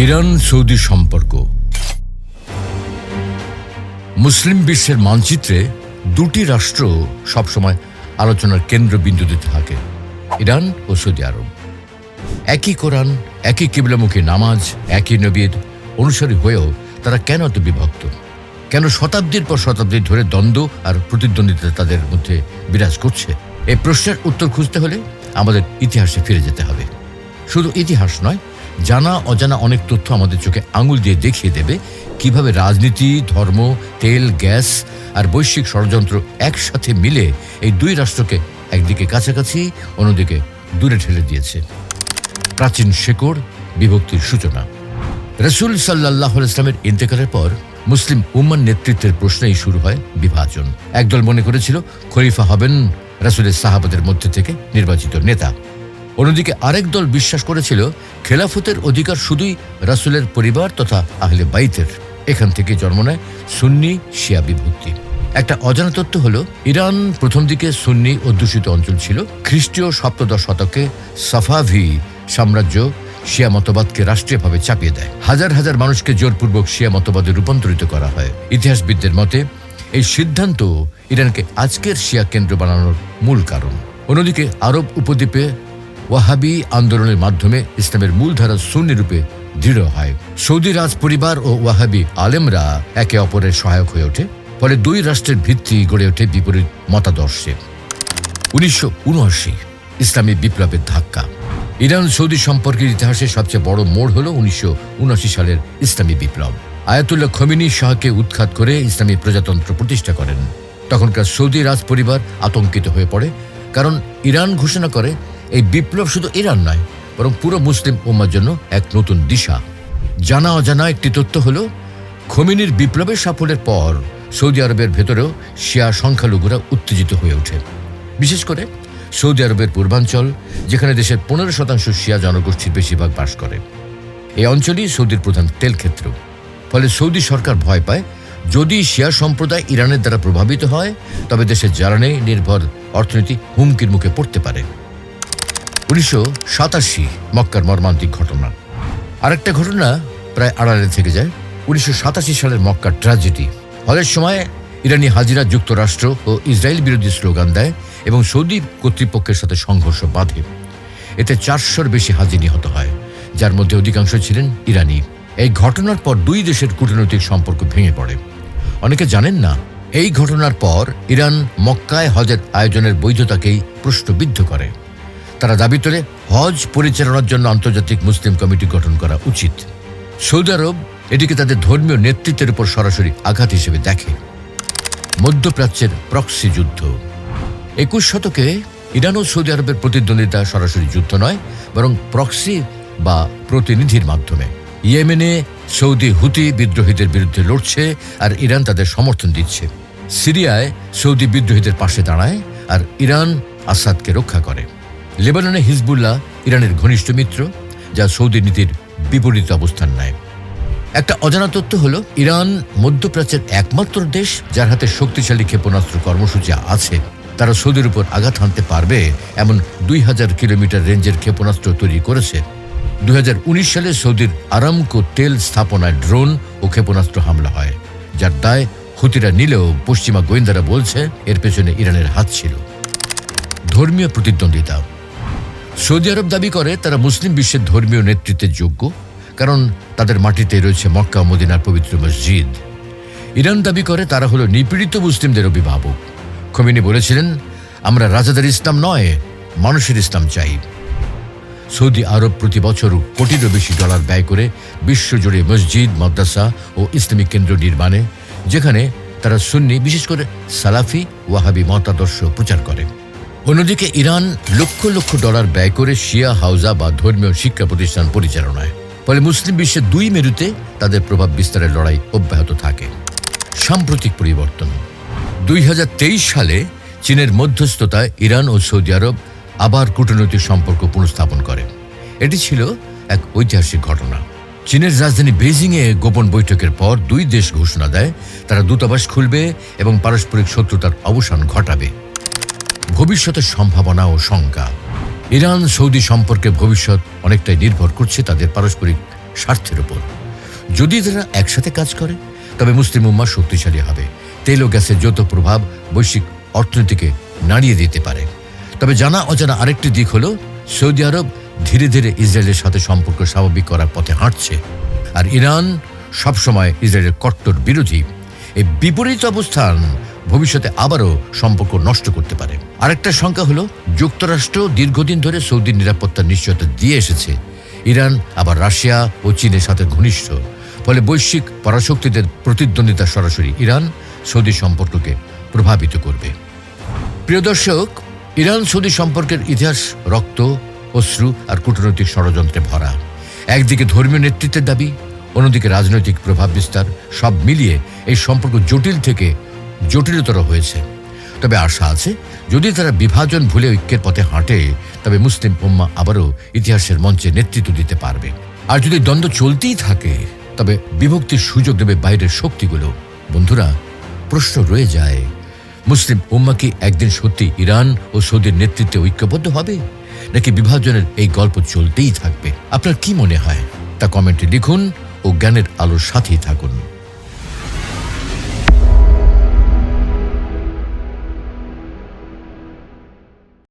Iran Saudi সম্পর্ক। মুসলিম বিশ্বের মানচিত্রে দুটি রাষ্ট্র সবসময় আলোচনার কেন্দ্রবিন্দুতে থাকে, ইরান ও সৌদি আরব। একই কোরআন, একই কিবলামুখী নামাজ, একই নবীর অনুসারী হয়েও তারা কেন এত বিভক্ত? কেন শতাব্দীর পর শতাব্দী ধরে দ্বন্দ্ব আর প্রতিদ্বন্দ্বিতা তাদের মধ্যে বিরাজ করছে? এই প্রশ্নের উত্তর খুঁজতে হলে আমাদের ইতিহাসে ফিরে যেতে হবে। শুধু ইতিহাস নয়, জানা অজানা অনেক তথ্য আমাদের চোখে আঙুল দিয়ে দেখিয়ে দেবে কিভাবে রাজনীতি, ধর্ম, তেল, গ্যাস আর বৈশ্বিক ষড়যন্ত্র একসাথে মিলে এই দুই রাষ্ট্রকে একদিকে কাছাকাছি, অন্যদিকে দূরে ঠেলে দিয়েছে। প্রাচীন শেকড়, বিভক্তির সূচনা। রাসূল সাল্লাল্লাহু আলাইহি ওয়াসাল্লামের ইন্তেকালের পর মুসলিম উম্মার নেতৃত্বের প্রশ্নেই শুরু হয় বিভাজন। একদল মনে করেছিল খলিফা হবেন রাসূলের সাহাবাদের মধ্যে থেকে নির্বাচিত নেতা। অন্যদিকে আরেক দল বিশ্বাস করেছিল খেলাফতের অধিকার শুধুই রাসূলের পরিবার তথা আহলে বাইতের। এখান থেকে জন্ম নেয় সুন্নি শিয়া বিভক্তি। একটা অজানা তথ্য হলো, ইরান প্রথম দিকে সুন্নি অধ্যুষিত অঞ্চল ছিল। খ্রিস্টীয় সপ্তদশ শতকে সাফাভি সাম্রাজ্য শিয়া মতবাদকে রাষ্ট্রীয়ভাবে চাপিয়ে দেয়। হাজার হাজার মানুষকে জোরপূর্বক শিয়া মতবাদে রূপান্তরিত করা হয়। ইতিহাসবিদদের মতে এই সিদ্ধান্ত ইরানকে আজকের শিয়া কেন্দ্র বানানোর মূল কারণ। অন্যদিকে আরব উপদ্বীপে ওয়াহাবি আন্দোলনের মাধ্যমে ইসলামের মূলধারা সুন্নি রূপে দৃঢ় হয়। সৌদি রাজ পরিবার ও ওয়াহাবি আলেমরা একে অপরের সহায়ক হয়ে ওঠে। ফলে দুই রাষ্ট্রের ভিত্তি গড়ে ওঠে বিপরীত মতাদর্শে। 1979 ইসলামী বিপ্লবের ধাক্কা। ইরান সৌদি সম্পর্কের ইতিহাসে সবচেয়ে বড় মোড় হল 1979 সালের ইসলামী বিপ্লব। আয়াতুল্লাহ খোমেনি শাহকে উৎখাত করে ইসলামী প্রজাতন্ত্র প্রতিষ্ঠা করেন। তখনকার সৌদি রাজ পরিবার আতঙ্কিত হয়ে পড়ে, কারণ ইরান ঘোষণা করে এই বিপ্লব শুধু ইরান নয়, বরং পুরো মুসলিম উম্মার জন্য এক নতুন দিশা। জানা অজানা একটি তথ্য হলো, খোমেনির বিপ্লবের সাফল্যের পর সৌদি আরবের ভেতরেও শিয়া সংখ্যালঘুরা উত্তেজিত হয়ে ওঠে। বিশেষ করে সৌদি আরবের পূর্বাঞ্চল, যেখানে দেশের 15% শিয়া জনগোষ্ঠীর বেশিরভাগ বাস করে। এই অঞ্চলই সৌদির প্রধান তেল ক্ষেত্র। ফলে সৌদি সরকার ভয় পায়, যদি শিয়া সম্প্রদায় ইরানের দ্বারা প্রভাবিত হয় তবে দেশের জ্বালানি নির্ভর অর্থনীতি হুমকির মুখে পড়তে পারে। 1987 মক্কার মর্মান্তিক ঘটনা। আরেকটা ঘটনা প্রায় আড়ালে থেকে যায়। 1987 সালের মক্কার ট্র্যাজেডি। হলের সময় ইরানি হাজিরা যুক্তরাষ্ট্র ও ইসরায়েল বিরোধী স্লোগান দেয় এবং সৌদি কর্তৃপক্ষের সাথে সংঘর্ষ বাধে। এতে 400-র বেশি হাজি নিহত হয়, যার মধ্যে অধিকাংশ ছিলেন ইরানি। এই ঘটনার পর দুই দেশের কূটনৈতিক সম্পর্ক ভেঙে পড়ে। অনেকে জানেন না, এই ঘটনার পর ইরান মক্কায় হজের আয়োজনের বৈধতাকেই প্রশ্নবিদ্ধ করে। তারা দাবি তোলে হজ পরিচালনার জন্য আন্তর্জাতিক মুসলিম কমিটি গঠন করা উচিত। সৌদি আরব এটিকে তাদের ধর্মীয় নেতৃত্বের উপর সরাসরি আঘাত হিসেবে দেখে। মধ্যপ্রাচ্যের প্রক্সি যুদ্ধ। 21 শতকে ইরান ও সৌদি আরবের প্রতিদ্বন্দ্বিতা সরাসরি যুদ্ধ নয়, বরং প্রক্সি বা প্রতিনিধির মাধ্যমে। ইয়েমেনে সৌদি হুতি বিদ্রোহীদের বিরুদ্ধে লড়ছে আর ইরান তাদের সমর্থন দিচ্ছে। সিরিয়ায় সৌদি বিদ্রোহীদের পাশে দাঁড়ায় আর ইরান আসাদকে রক্ষা করে। লেবাননে হিজবুল্লাহ ইরানের ঘনিষ্ঠ মিত্র, যা সৌদি নীতির বিপরীত অবস্থান নেয়। একটা অজানা তথ্য হলো, ইরান মধ্যপ্রাচ্যের একমাত্র দেশ যার হাতে শক্তিশালী ক্ষেপণাস্ত্র কর্মসূচি আছে। তারা সৌদির উপর আঘাত হানতে পারবে এমন 2000 কিলোমিটার রেঞ্জের ক্ষেপণাস্ত্র তৈরি করেছে। 2019 সালে সৌদির আরামকো তেল স্থাপনায় ড্রোন ও ক্ষেপণাস্ত্র হামলা হয়, যার দায় হুতিরা নিলেও পশ্চিমা গোয়েন্দারা বলছে এর পেছনে ইরানের হাত ছিল। ধর্মীয় প্রতিদ্বন্দ্বিতা। সৌদি আরব দাবি করে তারা মুসলিম বিশ্বের ধর্মীয় নেতৃত্বের যোগ্য, কারণ তাদের মাটিতে রয়েছে মক্কা ও মদিনার পবিত্র মসজিদ। ইরান দাবি করে তারা হলো নিপীড়িত মুসলিমদের অভিভাবক। খোমেনি বলেছিলেন, আমরা রাজাদের ইসলাম নয়, মানুষের ইসলাম চাই। সৌদি আরব প্রতি বছর কোটিরও বেশি ডলার ব্যয় করে বিশ্বজুড়ে মসজিদ, মাদ্রাসা ও ইসলামিক কেন্দ্র নির্মাণে, যেখানে তারা সুন্নি, বিশেষ করে সালাফি ওয়াহাবি মতাদর্শ প্রচার করে। অন্যদিকে ইরান লক্ষ লক্ষ ডলার ব্যয় করে শিয়া হাউজা বা ধর্মীয় শিক্ষা প্রতিষ্ঠান পরিচালনায়। ফলে মুসলিম বিশ্বের দুই মেরুতে তাদের প্রভাব বিস্তারের লড়াই অব্যাহত থাকে। সাম্প্রতিক পরিবর্তন। 2023 সালে চীনের মধ্যস্থতায় ইরান ও সৌদি আরব আবার কূটনৈতিক সম্পর্ক পুনঃস্থাপন করে। এটি ছিল এক ঐতিহাসিক ঘটনা। চীনের রাজধানী বেইজিংয়ে গোপন বৈঠকের পর দুই দেশ ঘোষণা দেয় তারা দূতাবাস খুলবে এবং পারস্পরিক শত্রুতার অবসান ঘটাবে। ভবিষ্যতের সম্ভাবনা ও শঙ্কা। ইরান সৌদি সম্পর্কে ভবিষ্যৎ অনেকটাই নির্ভর করছে তাদের পারস্পরিক স্বার্থের উপর। যদি তারা একসাথে কাজ করে তবে মুসলিম উম্মাহ শক্তিশালী হবে। তেল ও গ্যাসের যৌথ প্রভাব বৈশ্বিক অর্থনীতিকে নাড়িয়ে দিতে পারে। তবে জানা অজানা আরেকটি দিক হলো সৌদি আরব ধীরে ধীরে ইসরায়েলের সাথে সম্পর্ক স্বাভাবিক করার পথে হাঁটছে, আর ইরান সবসময় ইসরায়েলের কট্টর বিরোধী। এই বিপরীত অবস্থান ভবিষ্যতে আবারও সম্পর্ক নষ্ট করতে পারে। আরেকটা শঙ্কা হলো যুক্তরাষ্ট্র দীর্ঘদিন ধরে সৌদির নিরাপত্তার নিশ্চয়তা দিয়ে এসেছে। ইরান আবার রাশিয়া ও চীনের সাথে ঘনিষ্ঠ, ফলে বৈশ্বিক পরাশক্তিদের প্রতিদ্বন্দ্বিতা সরাসরি ইরান সৌদি সম্পর্ককে প্রভাবিত করবে। প্রিয় দর্শক, ইরান সৌদি সম্পর্কের ইতিহাস রক্ত, অশ্রু আর কূটনৈতিক ষড়যন্ত্রে ভরা। একদিকে ধর্মীয় নেতৃত্বের দাবি, অন্যদিকে রাজনৈতিক প্রভাব বিস্তার, সব মিলিয়ে এই সম্পর্ক জটিল থেকে জটিলতর হয়েছে। তবে আশা আছে, যদি তারা বিভাজন ভুলে ঐক্যের পথে হাঁটে তবে মুসলিম উম্মাহ আবারও ইতিহাসের মঞ্চে নেতৃত্ব দিতে পারবে। আর যদি দ্বন্দ্ব চলতেই থাকে তবে বিভক্তির সুযোগ দেবে বাইরের শক্তিগুলো। বন্ধুরা, প্রশ্ন রয়ে যায়, মুসলিম উম্মাহ কি একদিন সত্যি ইরান ও সৌদির নেতৃত্বে ঐক্যবদ্ধ হবে, নাকি বিভাজনের এই গল্প চলতেই থাকবে? আপনার কি মনে হয় তা কমেন্টে লিখুন ও জ্ঞানের আলোর সাথেই থাকুন।